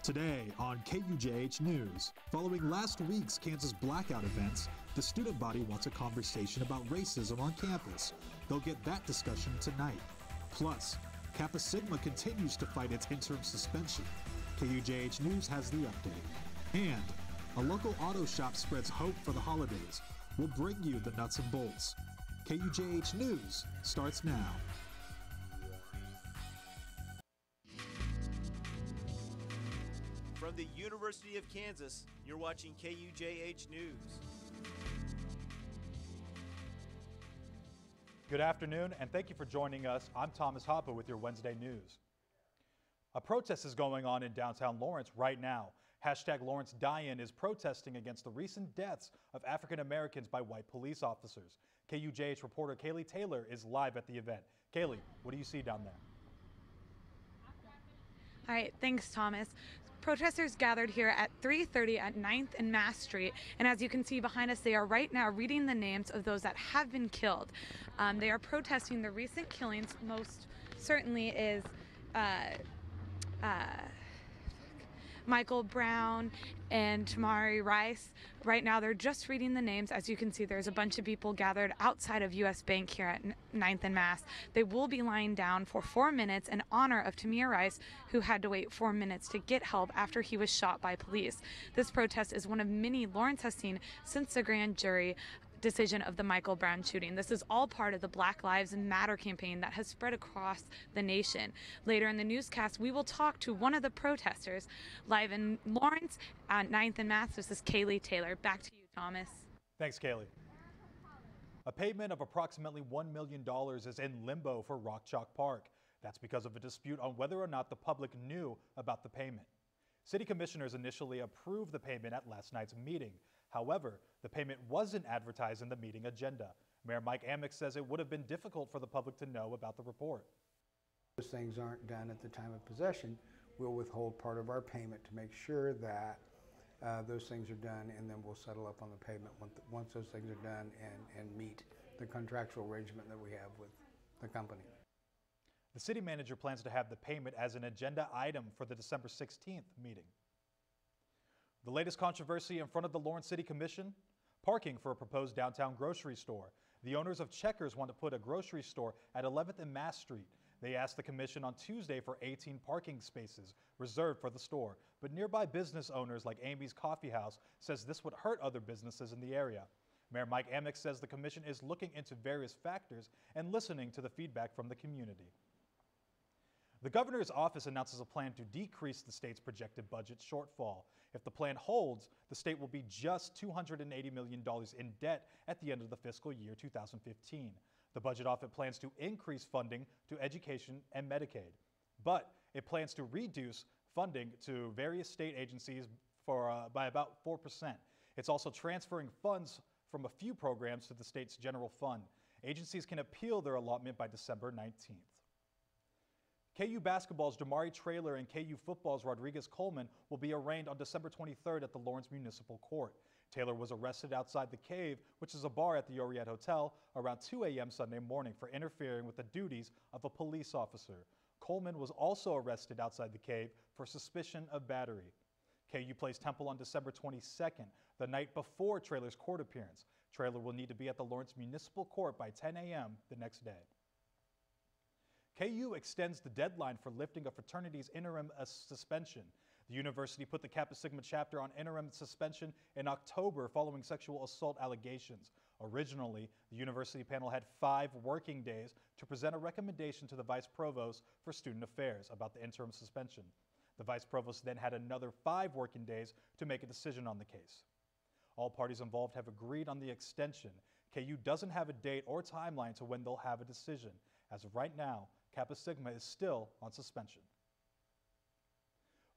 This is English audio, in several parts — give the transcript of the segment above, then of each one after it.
Today on KUJH News, following last week's Kansas blackout events, the student body wants a conversation about racism on campus. They'll get that discussion tonight. Plus, Kappa Sigma continues to fight its interim suspension. KUJH News has the update. And a local auto shop spreads hope for the holidays. We'll bring you the nuts and bolts. KUJH News starts now. From the University of Kansas, you're watching KUJH News. Good afternoon, and thank you for joining us. I'm Thomas Hoppe with your Wednesday news. A protest is going on in downtown Lawrence right now. Hashtag Lawrence Die-In is protesting against the recent deaths of African Americans by white police officers. KUJH reporter Kaylee Taylor is live at the event. Kaylee, what do you see down there? All right, thanks, Thomas. Protesters gathered here at 3:30 at 9th and Mass Street, and as you can see behind us, they are right now reading the names of those that have been killed. They are protesting the recent killings. Most certainly is Michael Brown and Tamari Rice. Right now they're just reading the names. As you can see, there's a bunch of people gathered outside of US Bank here at 9th and Mass. They will be lying down for 4 minutes in honor of Tamir Rice, who had to wait 4 minutes to get help after he was shot by police. This protest is one of many Lawrence has seen since the grand jury decision of the Michael Brown shooting. This is all part of the Black Lives Matter campaign that has spread across the nation. Later in the newscast, we will talk to one of the protesters live in Lawrence at 9th and Mass. This is Kaylee Taylor. Back to you, Thomas. Thanks, Kaylee. A payment of approximately $1 million is in limbo for Rock Chalk Park. That's because of a dispute on whether or not the public knew about the payment. City commissioners initially approved the payment at last night's meeting. However, the payment wasn't advertised in the meeting agenda. Mayor Mike Amick says it would have been difficult for the public to know about the report. Those things aren't done at the time of possession. We'll withhold part of our payment to make sure that those things are done, and then we'll settle up on the payment once those things are done and meet the contractual arrangement that we have with the company. The city manager plans to have the payment as an agenda item for the December 16th meeting. The latest controversy in front of the Lawrence City Commission? Parking for a proposed downtown grocery store. The owners of Checkers want to put a grocery store at 11th and Mass Street. They asked the commission on Tuesday for 18 parking spaces reserved for the store, but nearby business owners like Amy's Coffee House says this would hurt other businesses in the area. Mayor Mike Amick says the commission is looking into various factors and listening to the feedback from the community. The governor's office announces a plan to decrease the state's projected budget shortfall. If the plan holds, the state will be just $280 million in debt at the end of the fiscal year 2015. The budget office plans to increase funding to education and Medicaid, but it plans to reduce funding to various state agencies by about 4%. It's also transferring funds from a few programs to the state's general fund. Agencies can appeal their allotment by December 19th. KU basketball's Jamari Traylor and KU football's Rodriguez Coleman will be arraigned on December 23rd at the Lawrence Municipal Court. Taylor was arrested outside the Cave, which is a bar at the Oriette Hotel, around 2 a.m. Sunday morning for interfering with the duties of a police officer. Coleman was also arrested outside the Cave for suspicion of battery. KU plays Temple on December 22nd, the night before Traylor's court appearance. Traylor will need to be at the Lawrence Municipal Court by 10 a.m. the next day. KU extends the deadline for lifting a fraternity's interim suspension. The university put the Kappa Sigma chapter on interim suspension in October following sexual assault allegations. Originally, the university panel had 5 working days to present a recommendation to the vice provost for student affairs about the interim suspension. The vice provost then had another 5 working days to make a decision on the case. All parties involved have agreed on the extension. KU doesn't have a date or timeline to when they'll have a decision. As of right now, Kappa Sigma is still on suspension.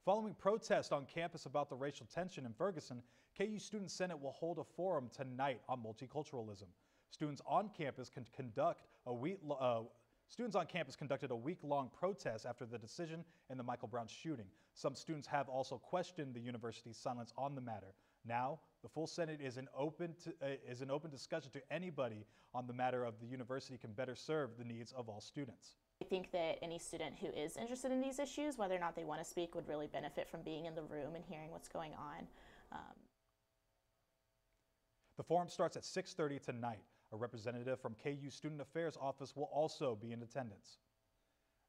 Following protests on campus about the racial tension in Ferguson, KU Student Senate will hold a forum tonight on multiculturalism. Students on campus conducted a week-long protest after the decision in the Michael Brown shooting. Some students have also questioned the university's silence on the matter. Now, the full Senate is an open discussion to anybody on the matter of the university can better serve the needs of all students. I think that any student who is interested in these issues, whether or not they want to speak, would really benefit from being in the room and hearing what's going on. The forum starts at 6:30 tonight. A representative from KU Student Affairs Office will also be in attendance.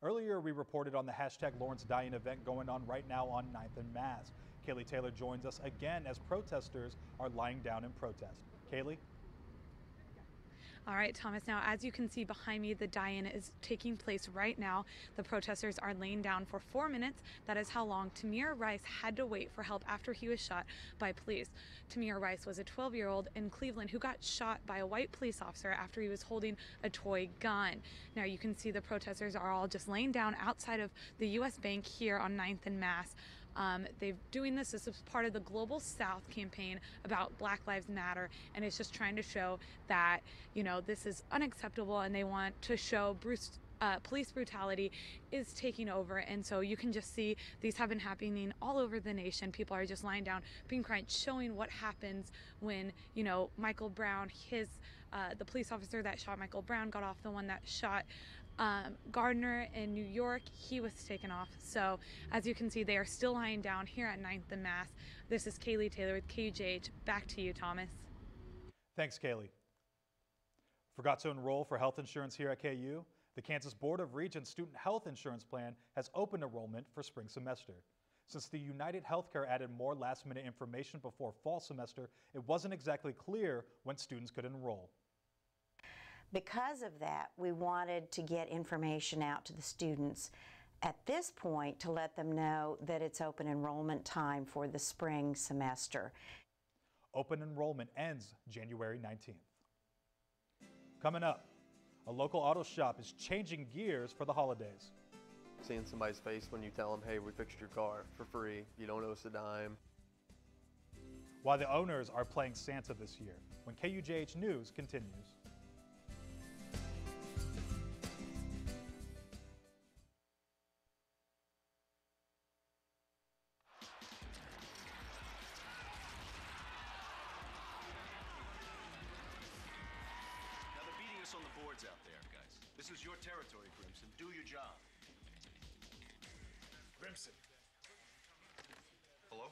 Earlier, we reported on the hashtag Lawrence Dying event going on right now on 9th and Mass. Kaylee Taylor joins us again as protesters are lying down in protest. Kaylee? All right, Thomas, now as you can see behind me, the die-in is taking place right now. The protesters are laying down for 4 minutes. That is how long Tamir Rice had to wait for help after he was shot by police. Tamir Rice was a 12-year-old in Cleveland who got shot by a white police officer after he was holding a toy gun. Now you can see the protesters are all just laying down outside of the U.S. Bank here on 9th and Mass. They're doing this as part of the Global South campaign about Black Lives Matter, and it's just trying to show that, you know, this is unacceptable, and they want to show police brutality is taking over. And so you can just see these have been happening all over the nation. People are just lying down, being crying, showing what happens when, you know, Michael Brown, the police officer that shot Michael Brown got off, the one that shot Gardner in New York, he was taken off. So as you can see, they are still lying down here at 9th and Mass. This is Kaylee Taylor with KUJH. Back to you, Thomas. Thanks, Kaylee. Forgot to enroll for health insurance here at KU? The Kansas Board of Regents Student Health Insurance Plan has opened enrollment for spring semester. Since the United Healthcare added more last-minute information before fall semester, it wasn't exactly clear when students could enroll. Because of that, we wanted to get information out to the students at this point to let them know that it's open enrollment time for the spring semester. Open enrollment ends January 19th. Coming up, a local auto shop is changing gears for the holidays. Seeing somebody's face when you tell them, hey, we fixed your car for free, you don't owe us a dime. While the owners are playing Santa this year, when KUJH News continues. On the boards out there, guys. This is your territory, Grimson. Do your job. Grimson. Hello?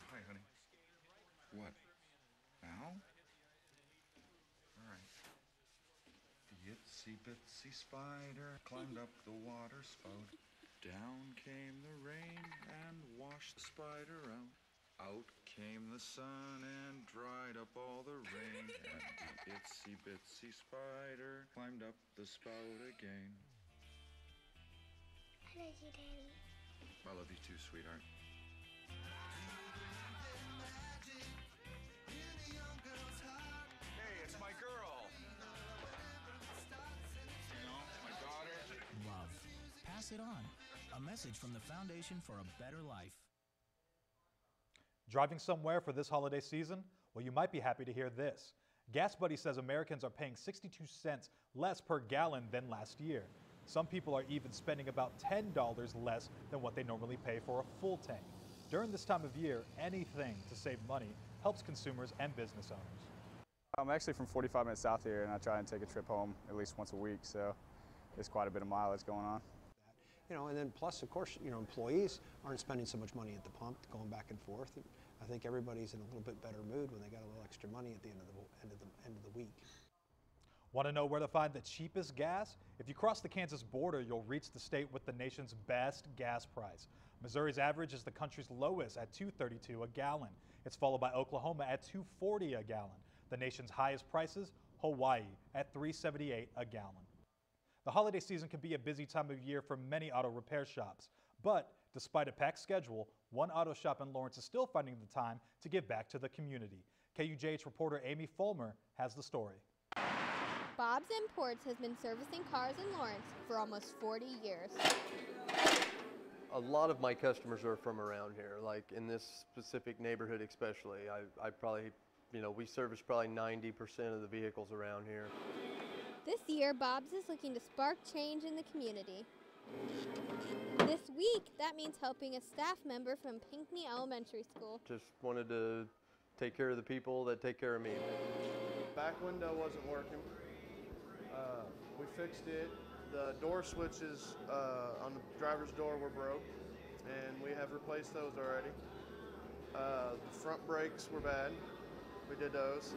Hi, honey. What? Now? All right. The itsy bitsy spider climbed up the water spout. Down came the rain and washed the spider out. Out came the sun and dried up all the rain, and the itsy bitsy spider climbed up the spout again. I love you, Daddy. I love you too, sweetheart. Hey, it's my girl. You know, my daughter. Love. Pass it on. A message from the Foundation for a Better Life. Driving somewhere for this holiday season? Well, you might be happy to hear this. Gas Buddy says Americans are paying 62 cents less per gallon than last year. Some people are even spending about $10 less than what they normally pay for a full tank. During this time of year, anything to save money helps consumers and business owners. I'm actually from 45 minutes south here, and I try and take a trip home at least once a week, so there's quite a bit of mileage going on. You know, and then plus, of course, you know, employees aren't spending so much money at the pump, going back and forth. I think everybody's in a little bit better mood when they got a little extra money at the end of the week. Want to know where to find the cheapest gas? If you cross the Kansas border, you'll reach the state with the nation's best gas price. Missouri's average is the country's lowest at $2.32 a gallon. It's followed by Oklahoma at $2.40 a gallon. The nation's highest prices, Hawaii at $3.78 a gallon. The holiday season can be a busy time of year for many auto repair shops, but despite a packed schedule, one auto shop in Lawrence is still finding the time to give back to the community. KUJH reporter Amy Fulmer has the story. Bob's Imports has been servicing cars in Lawrence for almost 40 years. A lot of my customers are from around here, like in this specific neighborhood especially. I probably, you know, we service probably 90% of the vehicles around here. This year, Bob's is looking to spark change in the community. This week, that means helping a staff member from Pinckney Elementary School. Just wanted to take care of the people that take care of me. Back window wasn't working. We fixed it, The door switches on the driver's door were broke, and we have replaced those already. The front brakes were bad. We did those.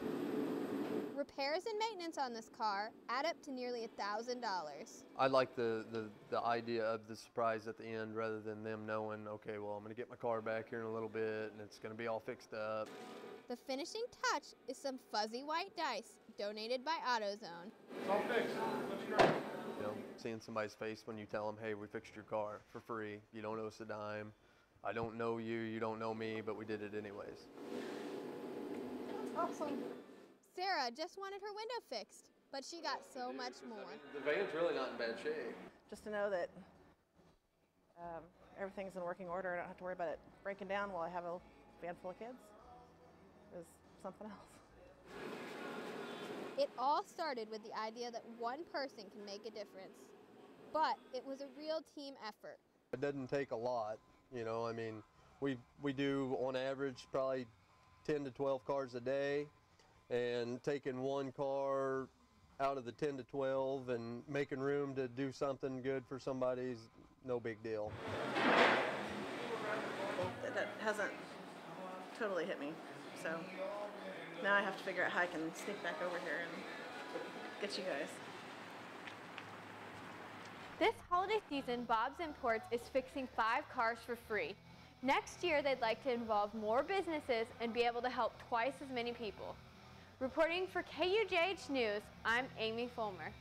Repairs and maintenance on this car add up to nearly $1,000. I like the idea of the surprise at the end rather than them knowing, okay, well, I'm going to get my car back here in a little bit and it's going to be all fixed up. The finishing touch is some fuzzy white dice donated by AutoZone. It's all fixed. Looks great. You know, seeing somebody's face when you tell them, hey, we fixed your car for free. You don't owe us a dime. I don't know you, you don't know me, but we did it anyways. That's awesome. Sarah just wanted her window fixed, but she got so much more. The van's really not in bad shape. Just to know that everything's in working order, I don't have to worry about it breaking down while I have a van full of kids, is something else. It all started with the idea that one person can make a difference, but it was a real team effort. It doesn't take a lot, you know, I mean, we do on average probably 10 to 12 cars a day, and taking one car out of the 10 to 12 and making room to do something good for somebody's no big deal. That hasn't totally hit me, so now I have to figure out how I can sneak back over here and get you guys. This holiday season, Bob's Imports is fixing 5 cars for free. Next year, they'd like to involve more businesses and be able to help twice as many people. Reporting for KUJH News, I'm Amy Fulmer.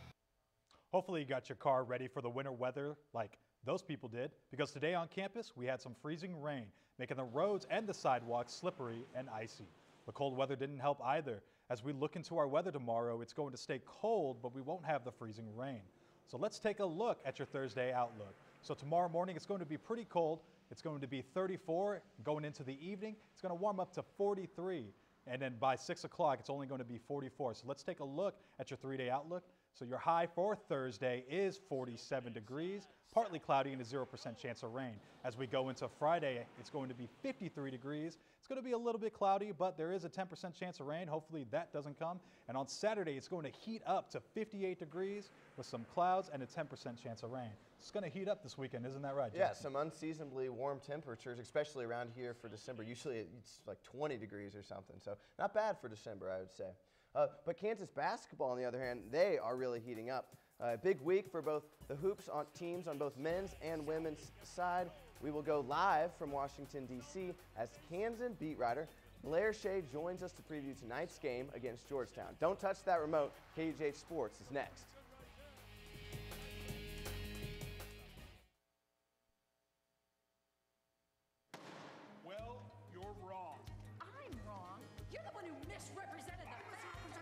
Hopefully you got your car ready for the winter weather like those people did, because today on campus we had some freezing rain, making the roads and the sidewalks slippery and icy. The cold weather didn't help either. As we look into our weather tomorrow, it's going to stay cold, but we won't have the freezing rain. So let's take a look at your Thursday outlook. So tomorrow morning it's going to be pretty cold. It's going to be 34 going into the evening. It's going to warm up to 43. And then by 6 o'clock, it's only going to be 44. So let's take a look at your 3-day outlook. So your high for Thursday is 47 degrees, partly cloudy and a 0% chance of rain. As we go into Friday, it's going to be 53 degrees. It's going to be a little bit cloudy, but there is a 10% chance of rain. Hopefully that doesn't come. And on Saturday, it's going to heat up to 58 degrees with some clouds and a 10% chance of rain. It's going to heat up this weekend, isn't that right, Jason? Yeah, some unseasonably warm temperatures, especially around here for December. Usually it's like 20 degrees or something, so not bad for December, I would say. But Kansas basketball, on the other hand, they are really heating up. Big week for both the hoops teams on both men's and women's side. We will go live from Washington, D.C. as Kansan beat writer Blair Shea joins us to preview tonight's game against Georgetown. Don't touch that remote. KUJH Sports is next. Well, you're wrong. I'm wrong. You're the one who misrepresented the facts.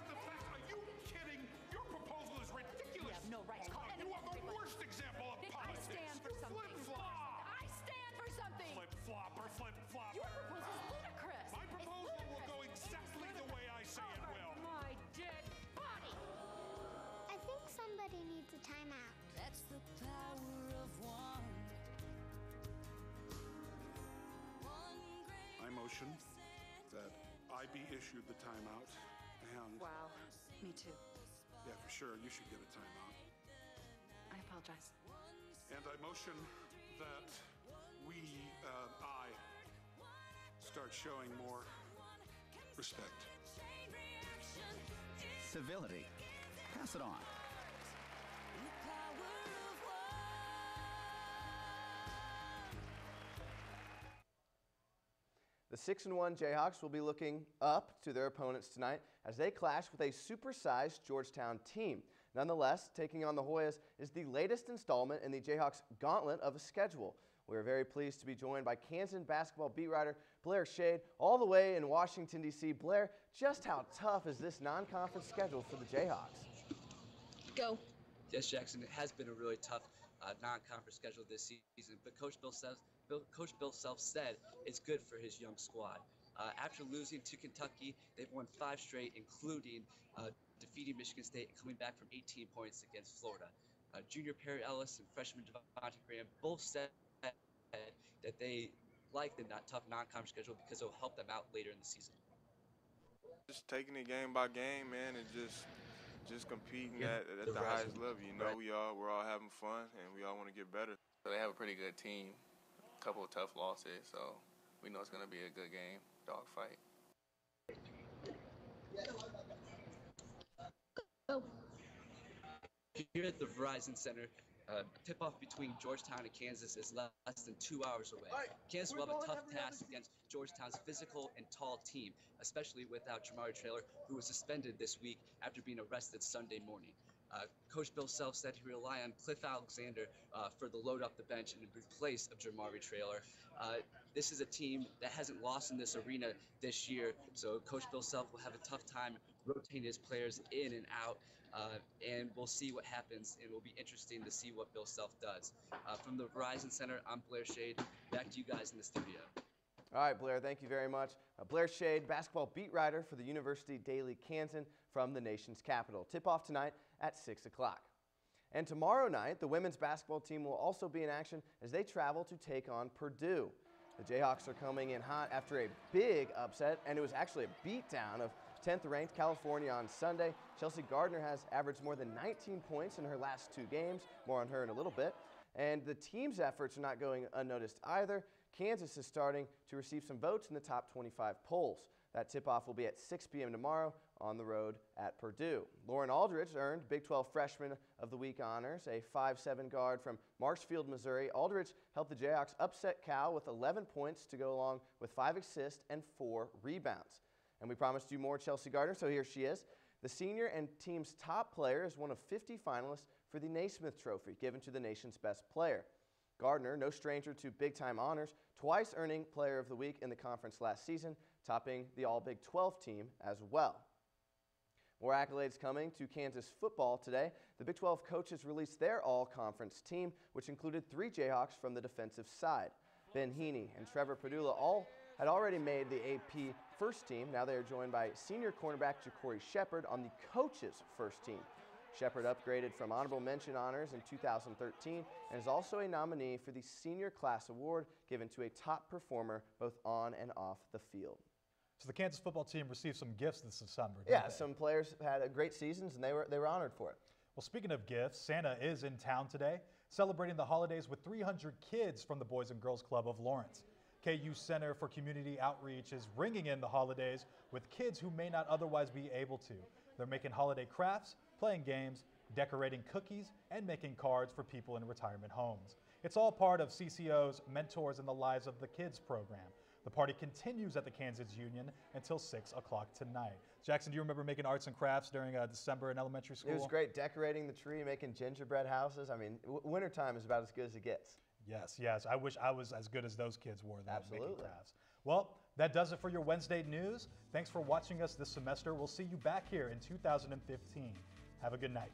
Are you kidding? Your proposal is ridiculous. You have no right to call You are the worst example of politics. I stand for something. Flip-flop. I stand for something. Flip-flop or flip-flop. Your proposal is ludicrous. My proposal will go exactly the way I say it will. My dead body. I think somebody needs a timeout. That's the power of one. I motion that I be issued the timeout, and Wow. Me too. yeah, for sure, you should get a timeout. I apologize. And I motion that I start showing more respect. Civility. Pass it on. The 6-1 Jayhawks will be looking up to their opponents tonight as they clash with a supersized Georgetown team. Nonetheless, taking on the Hoyas is the latest installment in the Jayhawks' gauntlet of a schedule. We are very pleased to be joined by Kansan basketball beat writer Blair Shea, all the way in Washington, D.C. Blair, just how tough is this non-conference schedule for the Jayhawks? Go. Yes, Jackson, it has been a really tough non-conference schedule this season, but Coach Bill Self said it's good for his young squad. After losing to Kentucky, they've won 5 straight, including defeating Michigan State and coming back from 18 points against Florida. Junior Perry Ellis and freshman Devontae Graham both said that they like the tough non-conference schedule because it will help them out later in the season. Just taking it game by game, man, and just just competing at the highest level. You know, we're all having fun, and we all want to get better. So they have a pretty good team, a couple of tough losses, so we know it's going to be a good game, dogfight. Here at the Verizon Center, tip-off between Georgetown and Kansas is less than 2 hours away. Kansas will have a tough task against Georgetown's physical and tall team, especially without Jamari Traylor, who was suspended this week after being arrested Sunday morning. Coach Bill Self said he will rely on Cliff Alexander for the load off the bench in place of Jamari Traylor. This is a team that hasn't lost in this arena this year, so Coach Bill Self will have a tough time rotating his players in and out. And we'll see what happens. It will be interesting to see what Bill Self does. From the Verizon Center, I'm Blair Shade. Back to you guys in the studio. All right, Blair, thank you very much. Blair Shade, basketball beat writer for the University Daily Kansan from the nation's capital. Tip-off tonight at 6 o'clock. And tomorrow night, the women's basketball team will also be in action as they travel to take on Purdue. The Jayhawks are coming in hot after a big upset, and it was actually a beatdown of 10th-ranked California on Sunday. Chelsea Gardner has averaged more than 19 points in her last 2 games. More on her in a little bit. And the team's efforts are not going unnoticed either. Kansas is starting to receive some votes in the top 25 polls. That tip-off will be at 6 p.m. tomorrow on the road at Purdue. Lauren Aldridge earned Big 12 Freshman of the Week honors, a 5'7" guard from Marshfield, Missouri. Aldridge helped the Jayhawks upset Cal with 11 points to go along with 5 assists and 4 rebounds. And we promised you more Chelsea Gardner, so here she is. The senior and team's top player is one of 50 finalists for the Naismith Trophy, given to the nation's best player. Gardner, no stranger to big-time honors, twice earning Player of the Week in the conference last season, topping the All-Big 12 team as well. More accolades coming to Kansas football today. The Big 12 coaches released their all-conference team, which included 3 Jayhawks from the defensive side. Ben Heaney and Trevor Padula all had already made the AP first team. Now they are joined by senior cornerback Ja'Cory Shepard on the coaches' first team. Shepard upgraded from honorable mention honors in 2013 and is also a nominee for the Senior Class Award given to a top performer both on and off the field. So the Kansas football team received some gifts this December, didn't Yeah, they? some players had great seasons and they were honored for it. Well, speaking of gifts, Santa is in town today, celebrating the holidays with 300 kids from the Boys and Girls Club of Lawrence. KU Center for Community Outreach is ringing in the holidays with kids who may not otherwise be able to. They're making holiday crafts, playing games, decorating cookies, and making cards for people in retirement homes. It's all part of CCO's Mentors in the Lives of the Kids program. The party continues at the Kansas Union until 6 o'clock tonight. Jackson, do you remember making arts and crafts during December in elementary school? It was great, decorating the tree, making gingerbread houses. I mean, wintertime is about as good as it gets. Yes. I wish I was as good as those kids were. Absolutely. Making crafts. Well, that does it for your Wednesday news. Thanks for watching us this semester. We'll see you back here in 2015. Have a good night.